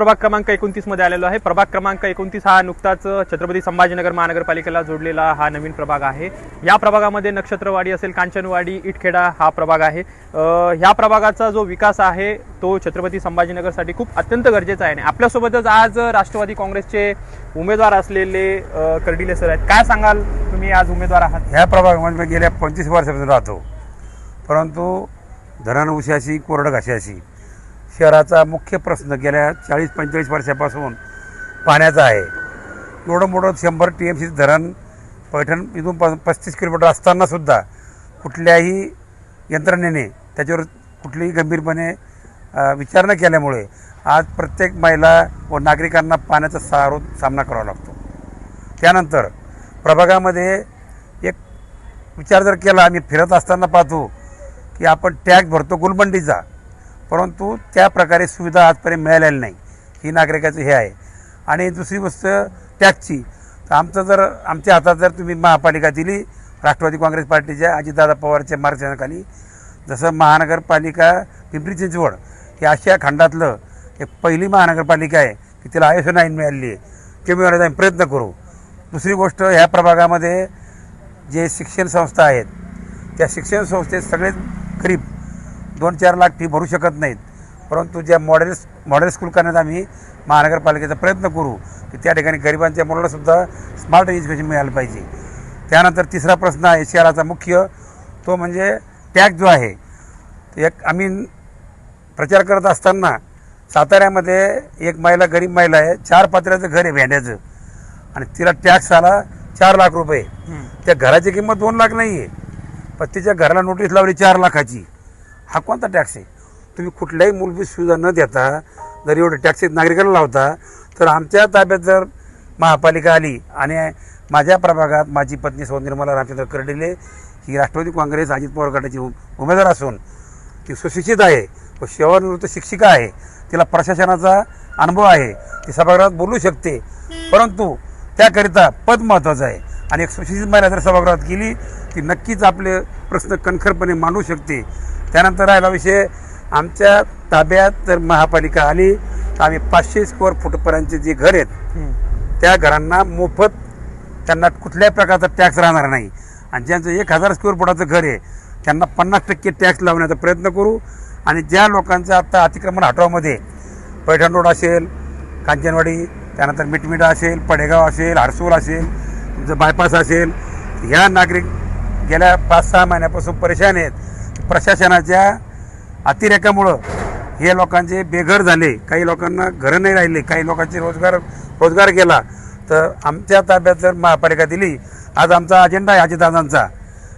प्रभाग क्रमांक 29 मध्ये आलेलो आहे। प्रभाग क्रमांक 29 हा नुकताच छत्रपती संभाजीनगर महानगरपालिकेला जोडलेला हा नवीन प्रभाग आहे। या प्रभागामध्ये नक्षत्रवाडी असेल, कांचनवाडी, इटखेडा हा प्रभाग आहे। ह्या प्रभागाचा जो विकास आहे तो छत्रपती संभाजीनगरसाठी खूप अत्यंत गरजेचा आहे। आपल्यासोबतच आज राष्ट्रवादी काँग्रेसचे उमेदवार असलेले कर्डिले सर आहेत। काय सांगाल तुम्ही, आज उमेदवार आहात? ह्या प्रभागामध्ये गेल्या 25 वर्षापासून राहतो, परंतु धरणउशाशी कोरडघाशी शहराचा मुख्य प्रश्न गेल्या 40-45 वर्षापासून पाण्याचा आहे। एवढं मोठं 100 TMC धरण पैठण इथून 35 किलोमीटर असतानासुद्धा कुठल्याही यंत्रणेने त्याच्यावर कुठलीही गंभीरपणे विचार न केल्यामुळे आज प्रत्येक महिला व नागरिकांना पाण्याचा सामना करावा लागतो। त्यानंतर प्रभागामध्ये एक विचार जर केला, आम्ही फिरत असताना पाहतो की आपण टॅक्स भरतो गुलमंडीचा, परंतु त्या प्रकारे सुविधा आजपर्यंत मिळालेली नाही। ही नागरिकाचं हे आहे। आणि दुसरी गोष्ट टॅक्सची, तर आमच्या हातात जर तुम्ही महापालिका दिली राष्ट्रवादी काँग्रेस पार्टीच्या अजितदादा पवारच्या मार्गदर्शनाखाली, जसं महानगरपालिका पिंपरी चिंचवड ही आशिया खंडातलं एक पहिली महानगरपालिका आहे की तिला आयुष्य नाही मिळालेली आहे, ते मिळवण्याचा आम्ही प्रयत्न करू। दुसरी गोष्ट, ह्या प्रभागामध्ये जे शिक्षण संस्था आहेत त्या शिक्षण संस्थेत सगळेच गरीब 2-4 लाख फी भरू शकत नाहीत, परंतु ज्या मॉडेल स्कूल करण्याचा आम्ही महानगरपालिकेचा प्रयत्न करू की त्या ठिकाणी गरिबांच्या मुलांनासुद्धा स्मार्ट एज्युकेशन मिळालं पाहिजे। त्यानंतर तिसरा प्रश्न आहे शहराचा मुख्य, तो म्हणजे टॅक्स जो आहे। एक आम्ही प्रचार करत असताना साताऱ्यामध्ये एक महिला, गरीब महिला आहे, 4 पत्र्याचं घर आहे भेंड्याचं, आणि तिला टॅक्स आला 4 लाख रुपये। त्या घराची किंमत 2 लाख नाही आहे, पण तिच्या घराला नोटीस लावली 4 लाखाची। हा कोणता टॅक्स आहे? तुम्ही कुठल्याही मूलभूत सुविधा न देता जर एवढे टॅक्स नागरिकांना लावता, तर आमच्या ताब्यात जर महापालिका आली आणि माझ्या प्रभागात माझी पत्नी सौ निर्मला रामचंद्र कर्डिले ही राष्ट्रवादी काँग्रेस अजित पवार गटाची उमेदवार असून ती सुशिक्षित आहे व सेवानिवृत्त शिक्षिका आहे, तिला प्रशासनाचा अनुभव आहे, ती सभागृहात बोलू शकते, परंतु त्याकरिता पद महत्त्वाचं आहे। आणि एक सुशिक्षित महिला जर सभागृहात गेली ती नक्कीच आपले प्रश्न कणखरपणे मांडू शकते। त्यानंतर राहिला विषय, आमच्या ताब्यात जर महापालिका आली तर आम्ही 500 स्क्वेअर फूटपर्यंतचे जे घर आहेत त्या घरांना मोफत, त्यांना कुठल्याही प्रकारचा टॅक्स राहणार नाही। आणि ज्यांचं 1000 स्क्वेअर फुटाचं घर आहे त्यांना 50% टॅक्स लावण्याचा प्रयत्न करू। आणि ज्या लोकांचं आता अतिक्रमण हटवामध्ये पैठण रोड असेल, कांचनवाडी, त्यानंतर मिटमिटा असेल, पडेगाव असेल, हरसूल असेल, तुमचं बायपास असेल, ह्या नागरिक गेल्या 5-6 महिन्यापासून परेशान आहेत। प्रशासनाच्या अतिरेकामुळं हे लोकांचे बेघर झाले, काही लोकांना घरं नाही राहिले, काही लोकांचे रोजगार गेला। तर आमच्या ताब्यात जर महापालिका दिली, आज आमचा अजेंडा आहे अजितदादांचा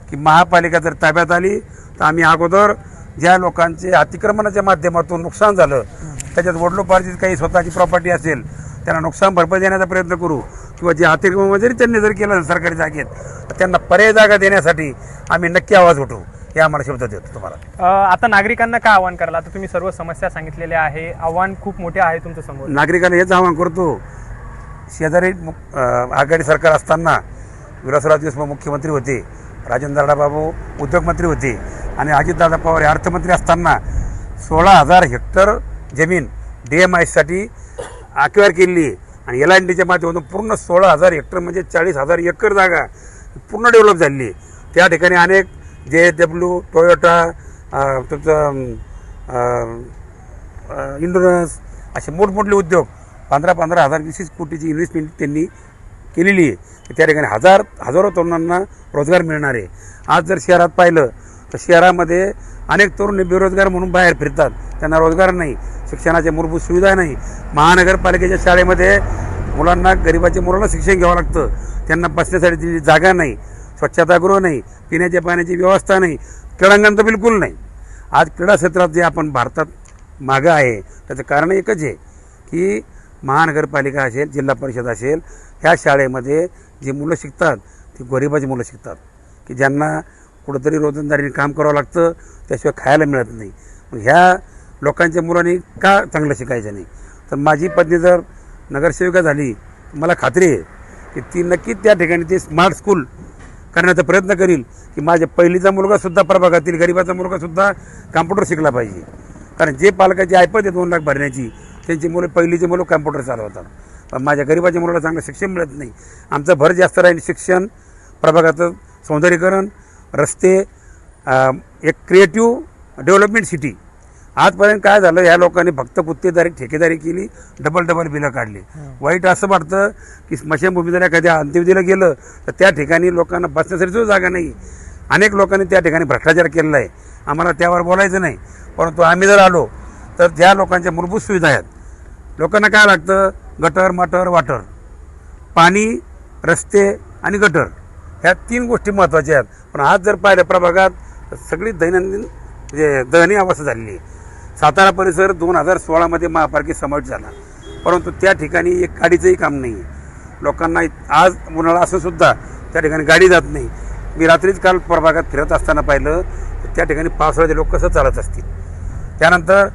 की महापालिका जर ताब्यात आली तर आम्ही अगोदर ज्या लोकांचे अतिक्रमणाच्या माध्यमातून नुकसान झालं त्याच्यात वडिलोपार्जित काही स्वतःची प्रॉपर्टी असेल त्यांना नुकसान भरपाई देण्याचा प्रयत्न करू, किंवा जे अतिक्रमण जरी त्यांनी जर केलं सरकारी जागेत तर त्यांना पर्याय जागा देण्यासाठी आम्ही नक्की आवाज उठवू, हे आम्हाला शब्द देतो तुम्हाला। आता नागरिकांना काय आव्हान कराल? आता तुम्ही सर्व समस्या सांगितलेल्या आहे, आव्हान खूप मोठे आहे तुमच्या समोर। नागरिकांना हेच आवाहन करतो, शेजारी आघाडी सरकार असताना विलासराव देशमुख मुख्यमंत्री होते, राजेंद्र बाबू उद्योगमंत्री होते, आणि अजितदादा पवार हे अर्थमंत्री असताना 16,000 हेक्टर जमीन DMIसाठी अक्वायर केली आहे। आणि LNDच्या माध्यमातून पूर्ण 16,000 हेक्टर म्हणजे 40,000 एकर जागा पूर्ण डेव्हलप झाली आहे। त्या ठिकाणी अनेक JSW, टोयोटा, तुमचं इंडोरन्स असे मोठमोठे उद्योग 15,000 20 कोटीची इन्व्हेस्टमेंट त्यांनी केलेली आहे। त्या ठिकाणी हजारो तरुणांना रोजगार मिळणार आहे। आज जर शहरात पाहिलं तर शहरामध्ये अनेक तरुण बेरोजगार म्हणून बाहेर फिरतात, त्यांना रोजगार नाही, शिक्षणाच्या मूलभूत सुविधा नाही। महानगरपालिकेच्या शाळेमध्ये मुलांना, गरिबाच्या मुलांना शिक्षण घ्यावं लागतं, त्यांना बसण्यासाठी दिलेली जागा नाही, स्वच्छतागृह नाही, पिण्याच्या पाण्याची व्यवस्था नाही, क्रीडांगण तर बिलकुल नाही। आज क्रीडा क्षेत्रात जे आपण भारतात मागं आहे त्याचं कारण एकच आहे की महानगरपालिका असेल, जिल्हा परिषद असेल, ह्या शाळेमध्ये जी मुलं शिकतात ती गरिबाची मुलं शिकतात की ज्यांना कुठंतरी रोजंदारीने काम करावं लागतं, त्याशिवाय खायला मिळत नाही। मग ह्या लोकांच्या मुलांनी का चांगलं शिकायचं नाही? तर माझी पत्नी जर नगरसेविका झाली मला खात्री आहे की ती नक्कीच त्या ठिकाणी ते स्मार्ट स्कूल करण्याचा प्रयत्न करील की माझ्या पहिलीचा मुलगासुद्धा प्रभागातील गरिबाचा मुलगासुद्धा कॉम्प्युटर शिकला पाहिजे। कारण जे पालकाची ऐपत आहे 2 लाख भरण्याची त्यांची मुलं पहिलीची मुलं कॅम्प्युटर चालवतात, पण माझ्या गरिबाच्या मुलाला चांगलं शिक्षण मिळत नाही. आमचं भर जास्त राहील शिक्षण, प्रभागाचं सौंदर्यीकरण, रस्ते, एक क्रिएटिव्ह डेव्हलपमेंट सिटी. आजपर्यंत काय झालं, ह्या लोकांनी फक्त गुत्तेदारी ठेकेदारी केली, डबल बिलं काढली. वाईट असं वाटतं की स्मशानभूमी जर एखाद्या अंत्यविधीला गेलं तर त्या ठिकाणी लोकांना बसण्यासाठी सुद्धा जागा नाही. अनेक लोकांनी त्या ठिकाणी भ्रष्टाचार केलेला आहे. आम्हाला त्यावर बोलायचं नाही, परंतु आम्ही जर आलो तर ज्या लोकांच्या मूलभूत सुविधा आहेत, लोकांना काय लागतं, गटर मटर वाटर, पाणी, रस्ते आणि गटर, ह्या 3 गोष्टी महत्त्वाच्या आहेत. पण आज जर पाहिलं प्रभागात तर सगळी दैनंदिन म्हणजे दयनीय अवस्था झालेली आहे. सातारा परिसर 2016मध्ये महापालिकेत समाविष्ट झाला, परंतु त्या ठिकाणी एक गाडीचंही काम नाही आहे. लोकांना आज उन्हाळा असून सुद्धा त्या ठिकाणी गाडी जात नाही. मी रात्रीच काल प्रभागात फिरत असताना पाहिलं तर त्या ठिकाणी पावसाळ्याचे लोक कसं चालत असतील. त्यानंतर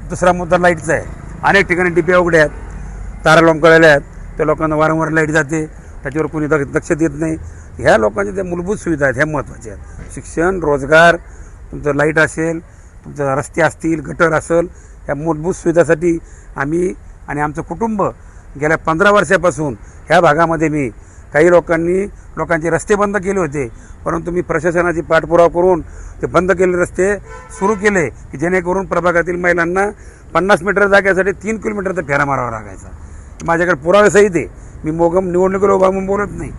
दुसरा मुद्दा लाईटचा आहे. अनेक ठिकाणी डिब्या उघड्या आहेत, तारा लोंबकळलेल्या आहेत, त्या लोकांना वारंवार लाईट जाते, त्याच्यावर कोणी लक्ष देत नाही. ह्या लोकांच्या ज्या मूलभूत सुविधा आहेत ह्या महत्त्वाच्या आहेत. शिक्षण, रोजगार, तुमचं लाईट असेल, तुमचं रस्ते असतील, गटर असेल, ह्या मूलभूत सुविधासाठी आम्ही आणि आमचं कुटुंब गेल्या 15 वर्षापासून ह्या भागामध्ये मी काही लोकांचे रस्ते बंद केले होते, परंतु मी प्रशासनाची पाठपुरावा करून ते बंद केलेले रस्ते सुरू केले की जेणेकरून प्रभागातील महिलांना 50 मीटर जागेसाठी 3 किलोमीटरचा फेरा मारावा लागायचा. माझ्याकडे पुरावेसहित आहे. मी निवडणुकीला उभा म्हणून बोलत नाही.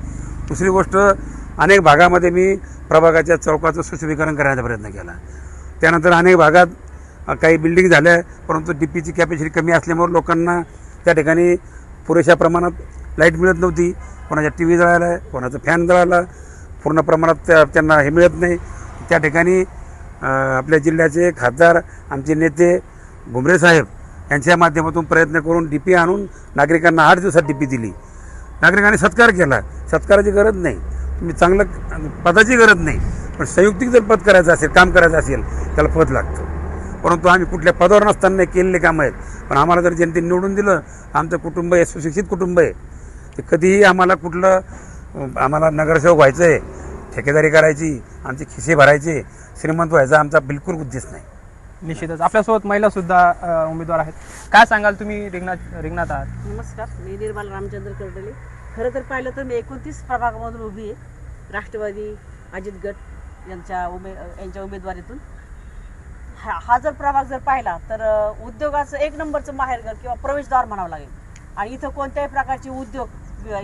दुसरी गोष्ट, अनेक भागामध्ये मी प्रभागाच्या चौकाचं सुशोभीकरण करण्याचा प्रयत्न केला. त्यानंतर अनेक भागात काही बिल्डिंग झाल्या, परंतु DPची कॅपॅसिटी कमी असल्यामुळे लोकांना त्या ठिकाणी पुरेशा प्रमाणात लाईट मिळत नव्हती. कोणाच्या TV जळाला आहे, कोणाचा फॅन जळाला, पूर्ण प्रमाणात त्यांना हे मिळत नाही. त्या ठिकाणी आपल्या जिल्ह्याचे खासदार, आमचे नेते भुमरे साहेब यांच्या माध्यमातून प्रयत्न करून DP आणून नागरिकांना 8 दिवसात DP दिली. नागरिकांनी सत्कार केला. सत्काराची गरज नाही, तुम्ही चांगलं पदाची गरज नाही, पण संयुक्तिक जर पद करायचं असेल, काम करायचं असेल, त्याला पद लागतं. परंतु आम्ही कुठल्या पदावर नसताना केलेले कामं आहेत. पण आम्हाला जर जनतेने निवडून दिलं, आमचं कुटुंब हे सुशिक्षित कुटुंब आहे. ते कधीही आम्हाला नगरसेवक व्हायचं आहे, ठेकेदारी करायची, आमचे खिसे भरायचे, श्रीमंत व्हायचा आमचा बिलकुल उद्देश नाही. निश्चितच आपल्यासोबत महिला सुद्धा उमेदवार आहेत. काय सांगाल, तुम्ही रिंगणात आहात? नमस्कार, मी निर्मला रामचंद्र कर्डले. खरं तर पाहिलं तर मी 29 प्रभागामधून उभी आहे, राष्ट्रवादी अजित गट यांच्या उमेदवारीतून. हा जर प्रभाग जर पाहिला तर उद्योगाचं 1 नंबरचं माहेरघर किंवा प्रवेशद्वार म्हणावं लागेल. आणि इथं कोणत्याही प्रकारचे उद्योग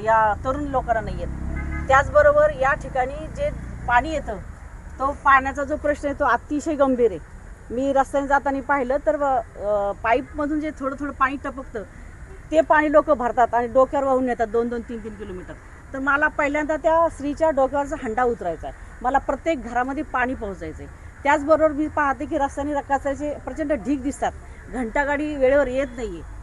या तरुण लोकांना नाही आहेत. त्याचबरोबर या ठिकाणी जे पाणी येतं, तो पाण्याचा जो प्रश्न आहे तो अतिशय गंभीर आहे. मी रस्त्याने जाताना पाहिलं तर पाईपमधून जे थोडं पाणी टपकतं ते पाणी लोक भरतात आणि डोक्यावर वाहून येतात 2-2, 3-3 किलोमीटर. तर मला पहिल्यांदा त्या स्त्रीच्या डोक्यावरचा हंडा उतरायचा आहे. मला प्रत्येक घरामध्ये पाणी पोहोचायचं आहे. त्याचबरोबर मी पाहते की रस्त्याने कचऱ्याचे प्रचंड ढीग दिसतात. घंटागाडी वेळेवर येत नाही आहे.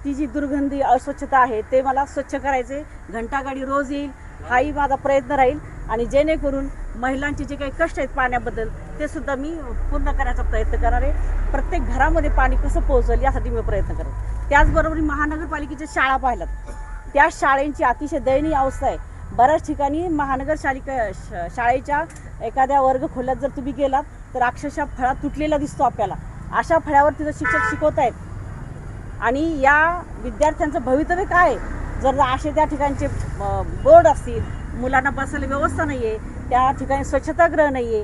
ती जी दुर्गंधी अस्वच्छता आहे ते मला स्वच्छ करायचे. घंटागाडी रोज येईल, हाही माझा प्रयत्न राहील. आणि जेणेकरून महिलांचे जे काही कष्ट आहेत पाण्याबद्दल ते सुद्धा मी पूर्ण करण्याचा प्रयत्न करणार आहे. प्रत्येक घरामध्ये पाणी कसं पोहोचेल यासाठी मी प्रयत्न करेन. त्याचबरोबर महानगरपालिकेच्या शाळा पाहिल्यात, त्या शाळेंची अतिशय दयनीय अवस्था आहे. बऱ्याच ठिकाणी शाळेच्या एखाद्या वर्ग खोल्यात जर तुम्ही गेलात तर अक्षरशः फळा तुटलेला दिसतो आपल्याला. अशा फळ्यावर तिथं शिक्षक शिकवत आहेत. आणि या विद्यार्थ्यांचं भवितव्य काय आहे? जर असे त्या ठिकाणचे बोर्ड असतील, मुलांना बसायला व्यवस्था नाही आहे, त्या ठिकाणी स्वच्छतागृह नाही आहे,